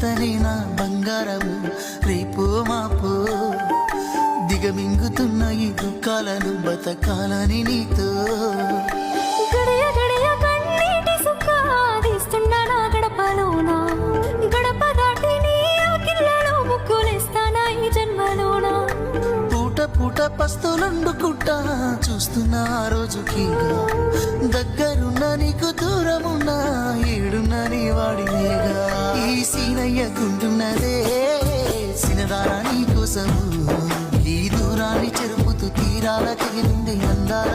జతనే నా బంగారము రేపో మాపో దిగమింగుతున్న ఈ దుఃఖాలను బతకాలని నీతో గడియ గడియ కన్నీటి సుఖ తీస్తున్నా నా గడపలోనా గడప దాటి నీ ఆకిళ్ళలో ముక్కులేస్తానా ఈ జన్మలోనా పూట పూట పస్తులుండుకుంటా చూస్తున్నా ఆ రోజుకి దగ్గరున్న నీకు దూరమున్నా ఏడున్న నీ వాడినేగా ఈ సీనయ్యకుంటున్నదే సినదారా నీ కోసము ఈ దూరాన్ని చెరుపుతూ తీరాల తెగినుండి అందాల